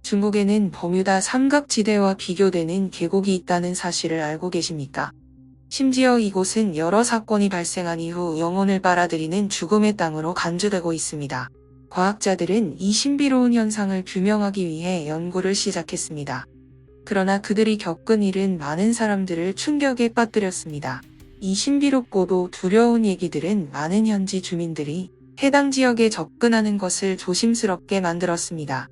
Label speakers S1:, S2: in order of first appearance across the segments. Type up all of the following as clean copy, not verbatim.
S1: 중국에는 버뮤다 삼각지대와 비교되는 계곡이 있다는 사실을 알고 계십니까? 심지어 이곳은 여러 사건이 발생한 이후 영혼을 빨아들이는 죽음의 땅으로 간주되고 있습니다. 과학자들은 이 신비로운 현상을 규명하기 위해 연구를 시작했습니다. 그러나 그들이 겪은 일은 많은 사람들을 충격에 빠뜨렸습니다. 이 신비롭고도 두려운 얘기들은 많은 현지 주민들이 해당 지역에 접근하는 것을 조심스럽게 만들었습니다.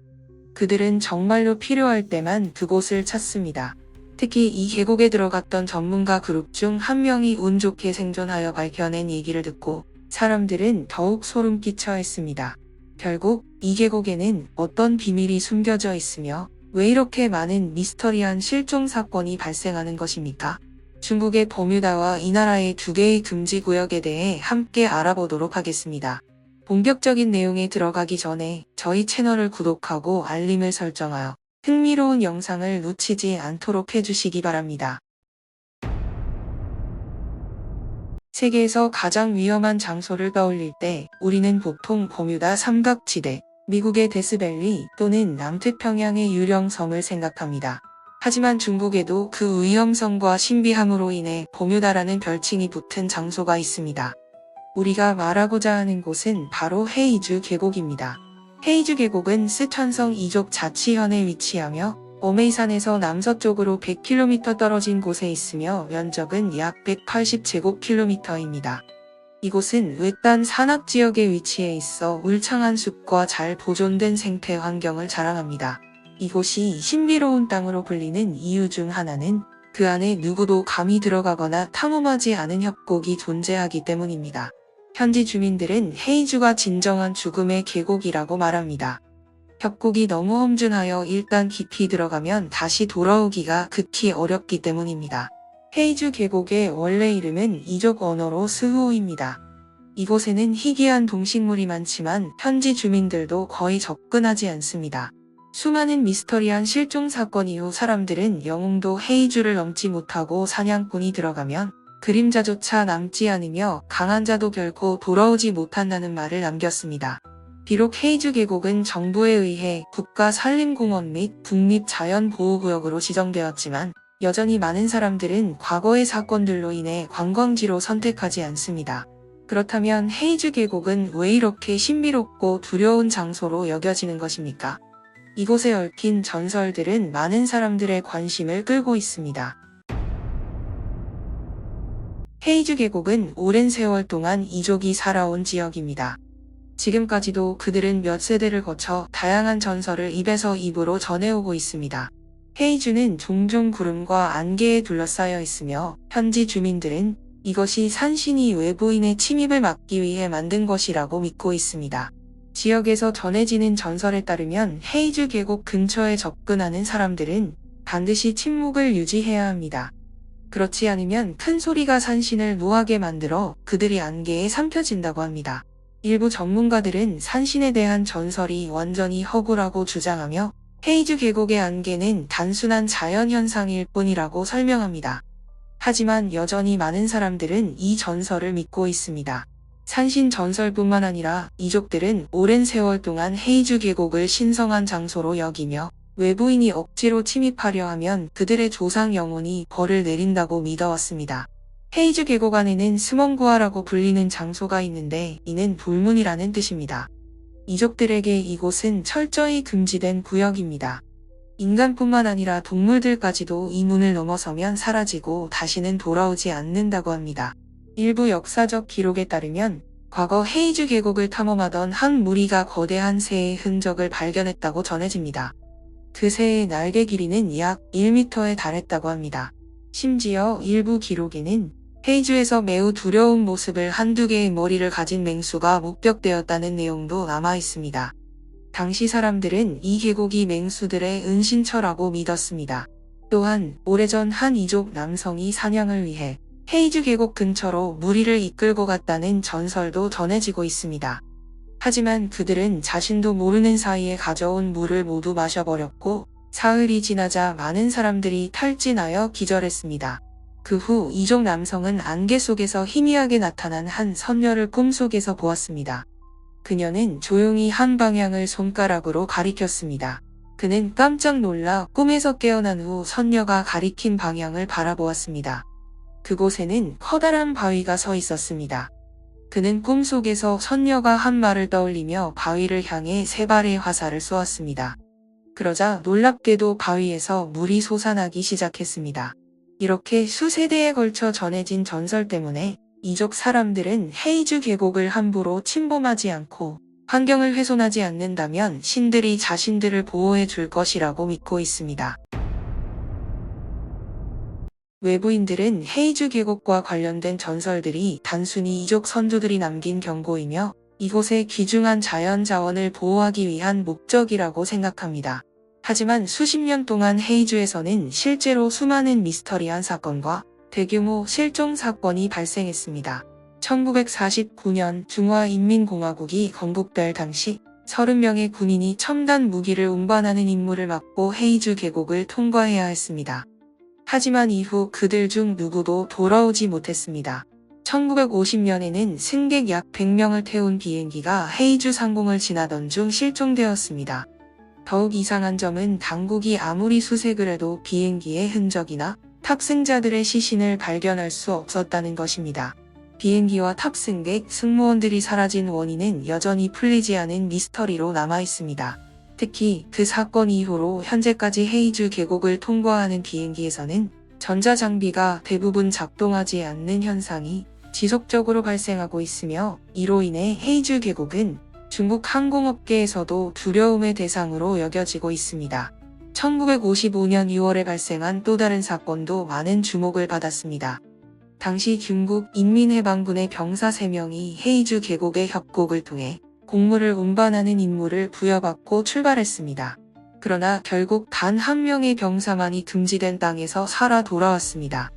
S1: 그들은 정말로 필요할 때만 그곳을 찾습니다. 특히 이 계곡에 들어갔던 전문가 그룹 중 한 명이 운 좋게 생존하여 밝혀낸 얘기를 듣고 사람들은 더욱 소름 끼쳐 했습니다. 결국 이 계곡에는 어떤 비밀이 숨겨져 있으며 왜 이렇게 많은 미스터리한 실종 사건이 발생하는 것입니까? 중국의 버뮤다와 이 나라의 두 개의 금지 구역에 대해 함께 알아보도록 하겠습니다. 본격적인 내용에 들어가기 전에 저희 채널을 구독하고 알림을 설정하여 흥미로운 영상을 놓치지 않도록 해주시기 바랍니다. 세계에서 가장 위험한 장소를 떠올릴 때 우리는 보통 버뮤다 삼각지대, 미국의 데스밸리 또는 남태평양의 유령섬을 생각합니다. 하지만 중국에도 그 위험성과 신비함으로 인해 버뮤다라는 별칭이 붙은 장소가 있습니다. 우리가 말하고자 하는 곳은 바로 헤이주 계곡입니다. 헤이주 계곡은 쓰촨성 이족 자치현에 위치하며 어메이산에서 남서쪽으로 100km 떨어진 곳에 있으며 면적은 약 180제곱킬로미터입니다. 이곳은 외딴 산악지역에 위치해 있어 울창한 숲과 잘 보존된 생태 환경을 자랑합니다. 이곳이 신비로운 땅으로 불리는 이유 중 하나는 그 안에 누구도 감히 들어가거나 탐험하지 않은 협곡이 존재하기 때문입니다. 현지 주민들은 헤이주가 진정한 죽음의 계곡이라고 말합니다. 협곡이 너무 험준하여 일단 깊이 들어가면 다시 돌아오기가 극히 어렵기 때문입니다. 헤이주 계곡의 원래 이름은 이족 언어로 스후오입니다. 이곳에는 희귀한 동식물이 많지만 현지 주민들도 거의 접근하지 않습니다. 수많은 미스터리한 실종 사건 이후 사람들은 영웅도 헤이주를 넘지 못하고 사냥꾼이 들어가면 그림자조차 남지 않으며 강한 자도 결코 돌아오지 못한다는 말을 남겼습니다. 비록 헤이주 계곡은 정부에 의해 국가산림공원 및 국립자연보호구역으로 지정되었지만 여전히 많은 사람들은 과거의 사건들로 인해 관광지로 선택하지 않습니다. 그렇다면 헤이주 계곡은 왜 이렇게 신비롭고 두려운 장소로 여겨지는 것입니까? 이곳에 얽힌 전설들은 많은 사람들의 관심을 끌고 있습니다. 헤이주 계곡은 오랜 세월 동안 이족이 살아온 지역입니다. 지금까지도 그들은 몇 세대를 거쳐 다양한 전설을 입에서 입으로 전해오고 있습니다. 헤이주는 종종 구름과 안개에 둘러싸여 있으며 현지 주민들은 이것이 산신이 외부인의 침입을 막기 위해 만든 것이라고 믿고 있습니다. 지역에서 전해지는 전설에 따르면 헤이주 계곡 근처에 접근하는 사람들은 반드시 침묵을 유지해야 합니다. 그렇지 않으면 큰 소리가 산신을 노하게 만들어 그들이 안개에 삼켜진다고 합니다. 일부 전문가들은 산신에 대한 전설이 완전히 허구라고 주장하며 헤이주 계곡의 안개는 단순한 자연현상일 뿐이라고 설명합니다. 하지만 여전히 많은 사람들은 이 전설을 믿고 있습니다. 산신 전설뿐만 아니라 이족들은 오랜 세월 동안 헤이주 계곡을 신성한 장소로 여기며 외부인이 억지로 침입하려 하면 그들의 조상 영혼이 벌을 내린다고 믿어왔습니다. 헤이주 계곡 안에는 스먼구아라고 불리는 장소가 있는데 이는 불문이라는 뜻입니다. 이족들에게 이곳은 철저히 금지된 구역입니다. 인간뿐만 아니라 동물들까지도 이 문을 넘어서면 사라지고 다시는 돌아오지 않는다고 합니다. 일부 역사적 기록에 따르면 과거 헤이주 계곡을 탐험하던 한 무리가 거대한 새의 흔적을 발견했다고 전해집니다. 그 새의 날개 길이는 약 1m에 달했다고 합니다. 심지어 일부 기록에는 헤이주에서 매우 두려운 모습을 한두 개의 머리를 가진 맹수가 목격되었다는 내용도 남아 있습니다. 당시 사람들은 이 계곡이 맹수들의 은신처라고 믿었습니다. 또한 오래전 한 이족 남성이 사냥을 위해 헤이주 계곡 근처로 무리를 이끌고 갔다는 전설도 전해지고 있습니다. 하지만 그들은 자신도 모르는 사이에 가져온 물을 모두 마셔버렸고 사흘이 지나자 많은 사람들이 탈진하여 기절했습니다. 그 후 이족 남성은 안개 속에서 희미하게 나타난 한 선녀를 꿈속에서 보았습니다. 그녀는 조용히 한 방향을 손가락으로 가리켰습니다. 그는 깜짝 놀라 꿈에서 깨어난 후 선녀가 가리킨 방향을 바라보았습니다. 그곳에는 커다란 바위가 서 있었습니다. 그는 꿈속에서 선녀가 한 말을 떠올리며 바위를 향해 3발의 화살을 쏘았습니다. 그러자 놀랍게도 바위에서 물이 솟아나기 시작했습니다. 이렇게 수세대에 걸쳐 전해진 전설 때문에 이족 사람들은 헤이즈 계곡을 함부로 침범하지 않고 환경을 훼손하지 않는다면 신들이 자신들을 보호해 줄 것이라고 믿고 있습니다. 외부인들은 헤이즈 계곡과 관련된 전설들이 단순히 이족 선조들이 남긴 경고이며 이곳의 귀중한 자연 자원을 보호하기 위한 목적이라고 생각합니다. 하지만 수십 년 동안 헤이즈에서는 실제로 수많은 미스터리한 사건과 대규모 실종 사건이 발생했습니다. 1949년 중화인민공화국이 건국될 당시 30명의 군인이 첨단 무기를 운반하는 임무를 맡고 헤이즈 계곡을 통과해야 했습니다. 하지만 이후 그들 중 누구도 돌아오지 못했습니다. 1950년에는 승객 약 100명을 태운 비행기가 헤이즈 상공을 지나던 중 실종되었습니다. 더욱 이상한 점은 당국이 아무리 수색을 해도 비행기의 흔적이나 탑승자들의 시신을 발견할 수 없었다는 것입니다. 비행기와 탑승객, 승무원들이 사라진 원인은 여전히 풀리지 않은 미스터리로 남아 있습니다. 특히 그 사건 이후로 현재까지 헤이즈 계곡을 통과하는 비행기에서는 전자장비가 대부분 작동하지 않는 현상이 지속적으로 발생하고 있으며 이로 인해 헤이즈 계곡은 중국 항공업계에서도 두려움의 대상으로 여겨지고 있습니다. 1955년 6월에 발생한 또 다른 사건도 많은 주목을 받았습니다. 당시 중국 인민해방군의 병사 3명이 헤이즈 계곡의 협곡을 통해 곡물을 운반하는 임무를 부여받고 출발했습니다. 그러나 결국 단 한 명의 병사만이 금지된 땅에서 살아 돌아왔습니다.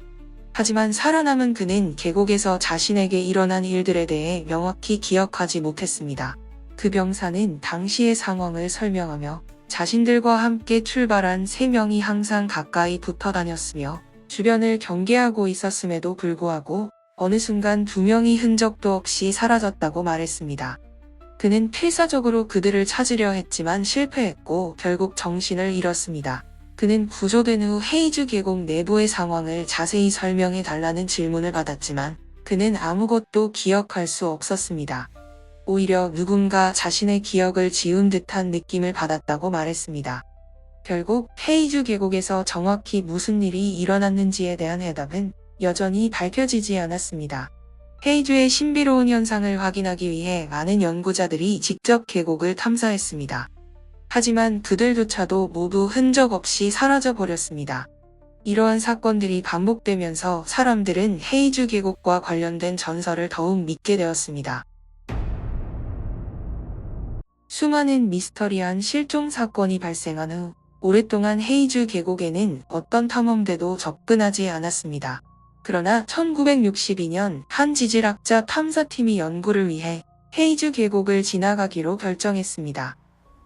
S1: 하지만 살아남은 그는 계곡에서 자신에게 일어난 일들에 대해 명확히 기억하지 못했습니다. 그 병사는 당시의 상황을 설명하며 자신들과 함께 출발한 3명이 항상 가까이 붙어 다녔으며 주변을 경계하고 있었음에도 불구하고 어느 순간 2명이 흔적도 없이 사라졌다고 말했습니다. 그는 필사적으로 그들을 찾으려 했지만 실패했고 결국 정신을 잃었습니다. 그는 구조된 후 헤이즈 계곡 내부의 상황을 자세히 설명해 달라는 질문을 받았지만 그는 아무것도 기억할 수 없었습니다. 오히려 누군가 자신의 기억을 지운 듯한 느낌을 받았다고 말했습니다. 결국 헤이즈 계곡에서 정확히 무슨 일이 일어났는지에 대한 해답은 여전히 밝혀지지 않았습니다. 헤이즈의 신비로운 현상을 확인하기 위해 많은 연구자들이 직접 계곡을 탐사했습니다. 하지만 그들조차도 모두 흔적 없이 사라져 버렸습니다. 이러한 사건들이 반복되면서 사람들은 헤이즈 계곡과 관련된 전설을 더욱 믿게 되었습니다. 수많은 미스터리한 실종 사건이 발생한 후 오랫동안 헤이즈 계곡에는 어떤 탐험대도 접근하지 않았습니다. 그러나 1962년 한 지질학자 탐사팀이 연구를 위해 헤이즈 계곡을 지나가기로 결정했습니다.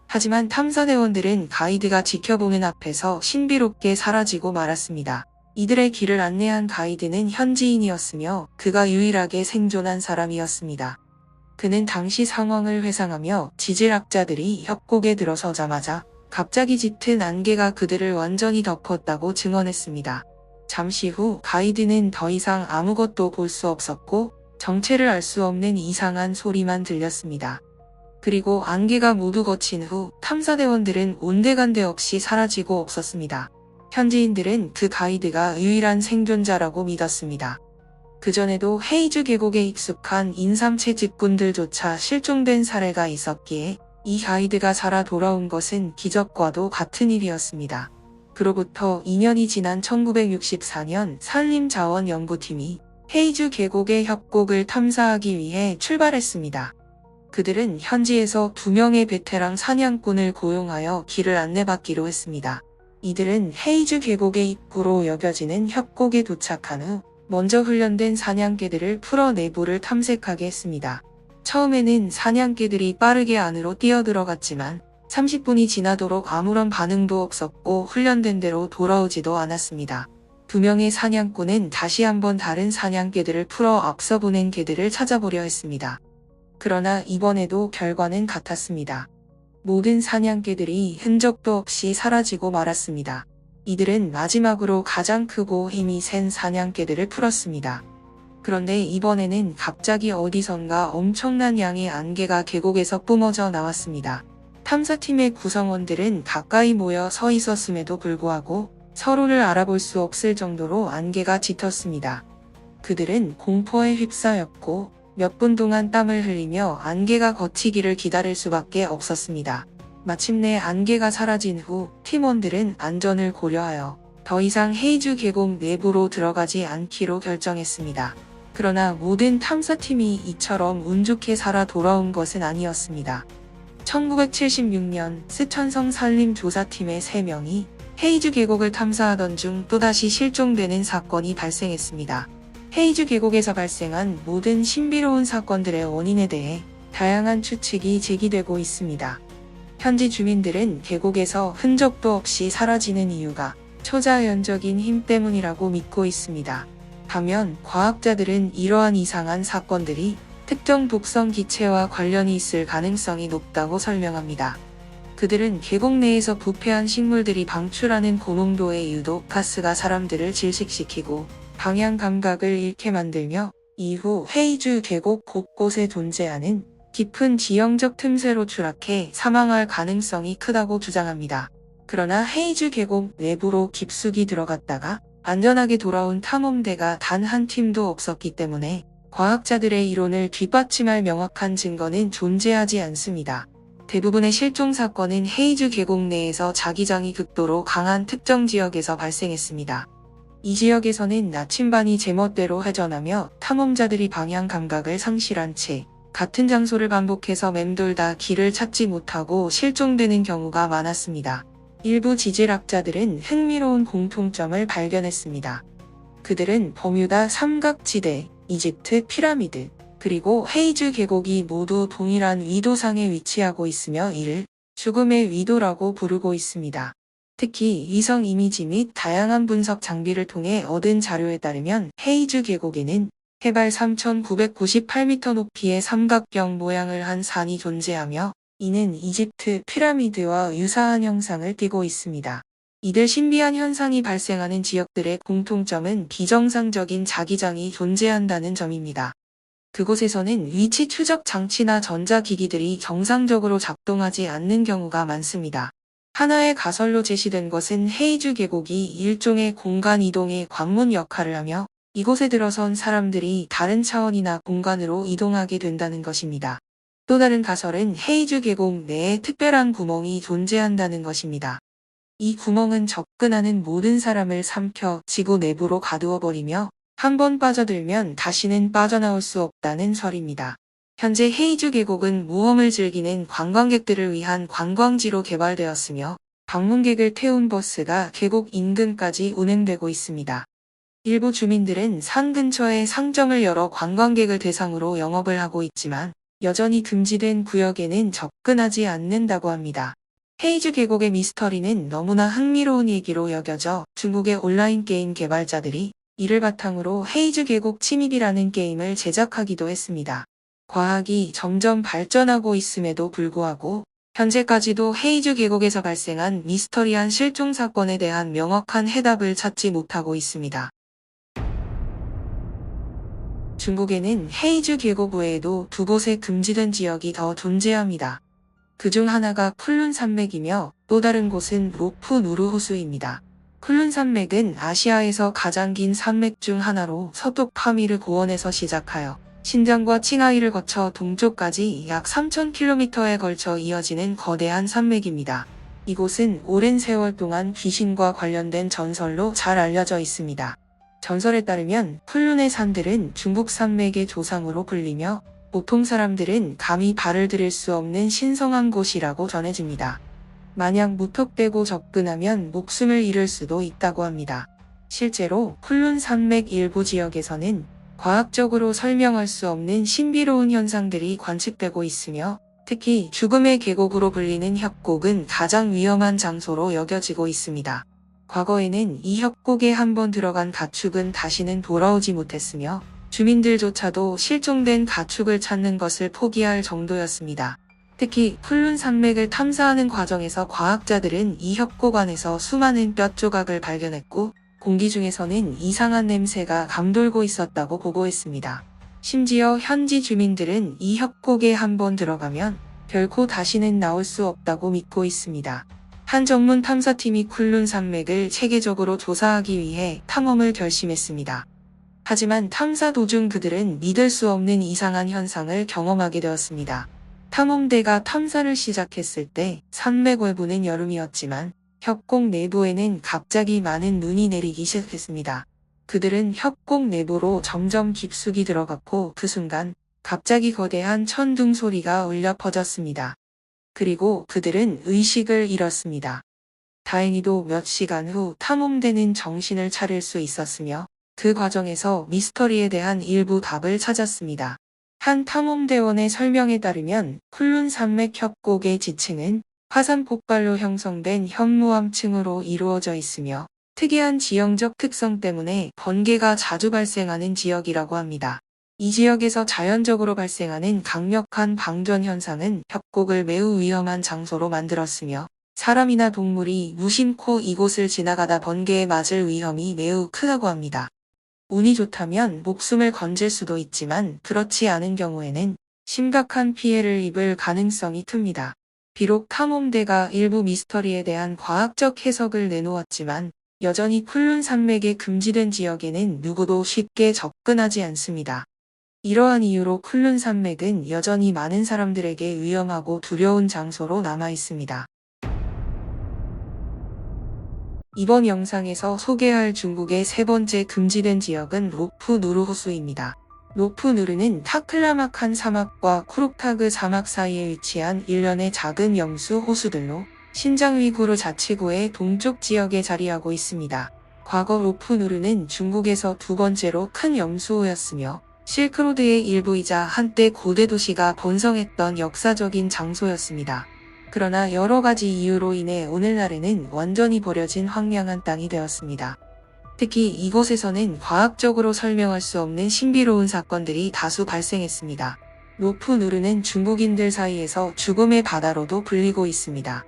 S1: 하지만 탐사대원들은 가이드가 지켜보는 앞에서 신비롭게 사라지고 말았습니다. 이들의 길을 안내한 가이드는 현지인이었으며 그가 유일하게 생존한 사람이었습니다. 그는 당시 상황을 회상하며 지질학자들이 협곡에 들어서자마자 갑자기 짙은 안개가 그들을 완전히 덮었다고 증언했습니다. 잠시 후 가이드는 더 이상 아무것도 볼 수 없었고 정체를 알 수 없는 이상한 소리만 들렸습니다. 그리고 안개가 모두 걷힌 후 탐사대원들은 온데간데 없이 사라지고 없었습니다. 현지인들은 그 가이드가 유일한 생존자라고 믿었습니다. 그전에도 헤이즈 계곡에 익숙한 인삼채 집꾼들조차 실종된 사례가 있었기에 이 가이드가 살아 돌아온 것은 기적과도 같은 일이었습니다. 그로부터 2년이 지난 1964년 산림자원연구팀이 헤이즈 계곡의 협곡을 탐사하기 위해 출발했습니다. 그들은 현지에서 2명의 베테랑 사냥꾼을 고용하여 길을 안내받기로 했습니다. 이들은 헤이즈 계곡의 입구로 여겨지는 협곡에 도착한 후 먼저 훈련된 사냥개들을 풀어 내부를 탐색하게 했습니다. 처음에는 사냥개들이 빠르게 안으로 뛰어들어갔지만 30분이 지나도록 아무런 반응도 없었고 훈련된 대로 돌아오지도 않았습니다. 2명의 사냥꾼은 다시 한번 다른 사냥개들을 풀어 앞서 보낸 개들을 찾아보려 했습니다. 그러나 이번에도 결과는 같았습니다. 모든 사냥개들이 흔적도 없이 사라지고 말았습니다. 이들은 마지막으로 가장 크고 힘이 센 사냥개들을 풀었습니다. 그런데 이번에는 갑자기 어디선가 엄청난 양의 안개가 계곡에서 뿜어져 나왔습니다. 탐사팀의 구성원들은 가까이 모여 서 있었음에도 불구하고 서로를 알아볼 수 없을 정도로 안개가 짙었습니다. 그들은 공포에 휩싸였고 몇 분 동안 땀을 흘리며 안개가 걷히기를 기다릴 수밖에 없었습니다. 마침내 안개가 사라진 후 팀원들은 안전을 고려하여 더 이상 헤이즈 계곡 내부로 들어가지 않기로 결정했습니다. 그러나 모든 탐사팀이 이처럼 운 좋게 살아 돌아온 것은 아니었습니다. 1976년 스촨성 산림조사팀의 3명이 헤이즈 계곡을 탐사하던 중 또다시 실종되는 사건이 발생했습니다. 헤이즈 계곡에서 발생한 모든 신비로운 사건들의 원인에 대해 다양한 추측이 제기되고 있습니다. 현지 주민들은 계곡에서 흔적도 없이 사라지는 이유가 초자연적인 힘 때문이라고 믿고 있습니다. 반면 과학자들은 이러한 이상한 사건들이 특정 독성 기체와 관련이 있을 가능성이 높다고 설명합니다. 그들은 계곡 내에서 부패한 식물들이 방출하는 고농도의 유독 가스가 사람들을 질식시키고 방향 감각을 잃게 만들며 이후 헤이즈 계곡 곳곳에 존재하는 깊은 지형적 틈새로 추락해 사망할 가능성이 크다고 주장합니다. 그러나 헤이즈 계곡 내부로 깊숙이 들어갔다가 안전하게 돌아온 탐험대가 단 한 팀도 없었기 때문에 과학자들의 이론을 뒷받침할 명확한 증거는 존재하지 않습니다. 대부분의 실종 사건은 헤이즈 계곡 내에서 자기장이 극도로 강한 특정 지역에서 발생했습니다. 이 지역에서는 나침반이 제멋대로 회전하며 탐험자들이 방향 감각을 상실한 채 같은 장소를 반복해서 맴돌다 길을 찾지 못하고 실종되는 경우가 많았습니다. 일부 지질학자들은 흥미로운 공통점을 발견했습니다. 그들은 버뮤다 삼각지대, 이집트 피라미드, 그리고 헤이즈 계곡이 모두 동일한 위도상에 위치하고 있으며 이를 죽음의 위도라고 부르고 있습니다. 특히 위성 이미지 및 다양한 분석 장비를 통해 얻은 자료에 따르면 헤이즈 계곡에는 해발 3,998m 높이의 삼각형 모양을 한 산이 존재하며 이는 이집트 피라미드와 유사한 형상을 띠고 있습니다. 이들 신비한 현상이 발생하는 지역들의 공통점은 비정상적인 자기장이 존재한다는 점입니다. 그곳에서는 위치 추적 장치나 전자기기들이 정상적으로 작동하지 않는 경우가 많습니다. 하나의 가설로 제시된 것은 헤이즈 계곡이 일종의 공간 이동의 관문 역할을 하며 이곳에 들어선 사람들이 다른 차원이나 공간으로 이동하게 된다는 것입니다. 또 다른 가설은 헤이즈 계곡 내에 특별한 구멍이 존재한다는 것입니다. 이 구멍은 접근하는 모든 사람을 삼켜 지구 내부로 가두어 버리며 한번 빠져들면 다시는 빠져나올 수 없다는 설입니다. 현재 헤이즈 계곡은 모험을 즐기는 관광객들을 위한 관광지로 개발되었으며 방문객을 태운 버스가 계곡 인근까지 운행되고 있습니다. 일부 주민들은 산 근처에 상점을 열어 관광객을 대상으로 영업을 하고 있지만 여전히 금지된 구역에는 접근하지 않는다고 합니다. 헤이즈 계곡의 미스터리는 너무나 흥미로운 얘기로 여겨져 중국의 온라인 게임 개발자들이 이를 바탕으로 헤이즈 계곡 침입이라는 게임을 제작하기도 했습니다. 과학이 점점 발전하고 있음에도 불구하고 현재까지도 헤이즈 계곡에서 발생한 미스터리한 실종 사건에 대한 명확한 해답을 찾지 못하고 있습니다. 중국에는 헤이즈 계곡 외에도 두 곳의 금지된 지역이 더 존재합니다. 그중 하나가 쿤룬 산맥이며 또 다른 곳은 로프 누르 호수입니다. 쿤룬 산맥은 아시아에서 가장 긴 산맥 중 하나로 서쪽 파미르 고원에서 시작하여 신장과 칭하이를 거쳐 동쪽까지 약 3,000km에 걸쳐 이어지는 거대한 산맥입니다. 이곳은 오랜 세월 동안 귀신과 관련된 전설로 잘 알려져 있습니다. 전설에 따르면 쿤룬의 산들은 중국 산맥의 조상으로 불리며 보통 사람들은 감히 발을 들일 수 없는 신성한 곳이라고 전해집니다. 만약 무턱대고 접근하면 목숨을 잃을 수도 있다고 합니다. 실제로 쿤룬 산맥 일부 지역에서는 과학적으로 설명할 수 없는 신비로운 현상들이 관측되고 있으며 특히 죽음의 계곡으로 불리는 협곡은 가장 위험한 장소로 여겨지고 있습니다. 과거에는 이 협곡에 한번 들어간 가축은 다시는 돌아오지 못했으며 주민들조차도 실종된 가축을 찾는 것을 포기할 정도였습니다. 특히 쿨룬 산맥을 탐사하는 과정에서 과학자들은 이 협곡 안에서 수많은 뼈 조각을 발견했고 공기 중에서는 이상한 냄새가 감돌고 있었다고 보고했습니다. 심지어 현지 주민들은 이 협곡에 한번 들어가면 결코 다시는 나올 수 없다고 믿고 있습니다. 한 전문 탐사팀이 쿨룬 산맥을 체계적으로 조사하기 위해 탐험을 결심했습니다. 하지만 탐사 도중 그들은 믿을 수 없는 이상한 현상을 경험하게 되었습니다. 탐험대가 탐사를 시작했을 때 산맥 외부는 여름이었지만 협곡 내부에는 갑자기 많은 눈이 내리기 시작했습니다. 그들은 협곡 내부로 점점 깊숙이 들어갔고 그 순간 갑자기 거대한 천둥 소리가 울려 퍼졌습니다. 그리고 그들은 의식을 잃었습니다. 다행히도 몇 시간 후 탐험대는 정신을 차릴 수 있었으며 그 과정에서 미스터리에 대한 일부 답을 찾았습니다. 한 탐험대원의 설명에 따르면 쿨룬 산맥 협곡의 지층은 화산 폭발로 형성된 현무암층으로 이루어져 있으며 특이한 지형적 특성 때문에 번개가 자주 발생하는 지역이라고 합니다. 이 지역에서 자연적으로 발생하는 강력한 방전 현상은 협곡을 매우 위험한 장소로 만들었으며 사람이나 동물이 무심코 이곳을 지나가다 번개에 맞을 위험이 매우 크다고 합니다. 운이 좋다면 목숨을 건질 수도 있지만 그렇지 않은 경우에는 심각한 피해를 입을 가능성이 큽니다. 비록 탐험대가 일부 미스터리에 대한 과학적 해석을 내놓았지만 여전히 쿨룬 산맥의 금지된 지역에는 누구도 쉽게 접근하지 않습니다. 이러한 이유로 쿨룬 산맥은 여전히 많은 사람들에게 위험하고 두려운 장소로 남아 있습니다. 이번 영상에서 소개할 중국의 세 번째 금지된 지역은 로프 누르 호수입니다. 로프 누르는 타클라마칸 사막과 쿠룩타그 사막 사이에 위치한 일련의 작은 염수 호수들로 신장 위구르 자치구의 동쪽 지역에 자리하고 있습니다. 과거 로프 누르는 중국에서 두 번째로 큰 염수호였으며 실크로드의 일부이자 한때 고대 도시가 번성했던 역사적인 장소였습니다. 그러나 여러 가지 이유로 인해 오늘날에는 완전히 버려진 황량한 땅이 되었습니다. 특히 이곳에서는 과학적으로 설명할 수 없는 신비로운 사건들이 다수 발생했습니다. 로프 누르는 중국인들 사이에서 죽음의 바다로도 불리고 있습니다.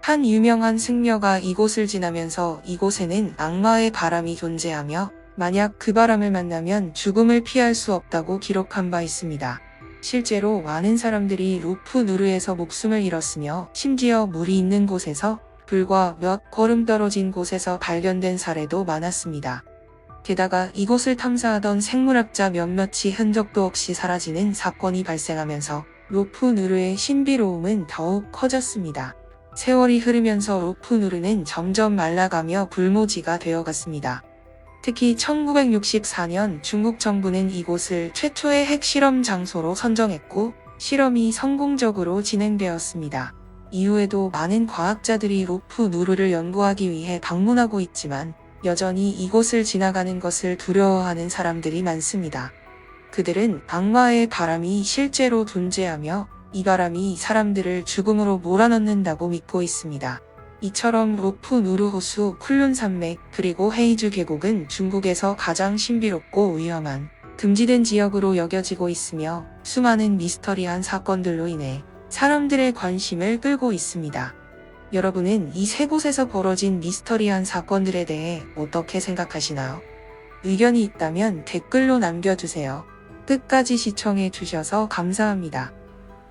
S1: 한 유명한 승려가 이곳을 지나면서 이곳에는 악마의 바람이 존재하며 만약 그 바람을 만나면 죽음을 피할 수 없다고 기록한 바 있습니다. 실제로 많은 사람들이 로프 누르에서 목숨을 잃었으며 심지어 물이 있는 곳에서 불과 몇 걸음 떨어진 곳에서 발견된 사례도 많았습니다. 게다가 이곳을 탐사하던 생물학자 몇몇이 흔적도 없이 사라지는 사건이 발생하면서 로프 누르의 신비로움은 더욱 커졌습니다. 세월이 흐르면서 로프 누르는 점점 말라가며 불모지가 되어갔습니다. 특히 1964년 중국 정부는 이곳을 최초의 핵실험 장소로 선정했고 실험이 성공적으로 진행되었습니다. 이후에도 많은 과학자들이 로프 누르를 연구하기 위해 방문하고 있지만 여전히 이곳을 지나가는 것을 두려워하는 사람들이 많습니다. 그들은 악마의 바람이 실제로 존재하며 이 바람이 사람들을 죽음으로 몰아넣는다고 믿고 있습니다. 이처럼 로프 누르 호수, 쿨룬 산맥, 그리고 헤이주 계곡은 중국에서 가장 신비롭고 위험한 금지된 지역으로 여겨지고 있으며 수많은 미스터리한 사건들로 인해 사람들의 관심을 끌고 있습니다. 여러분은 이 세 곳에서 벌어진 미스터리한 사건들에 대해 어떻게 생각하시나요? 의견이 있다면 댓글로 남겨주세요. 끝까지 시청해 주셔서 감사합니다.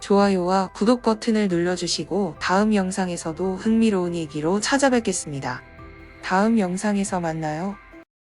S1: 좋아요와 구독 버튼을 눌러주시고 다음 영상에서도 흥미로운 얘기로 찾아뵙겠습니다. 다음 영상에서 만나요.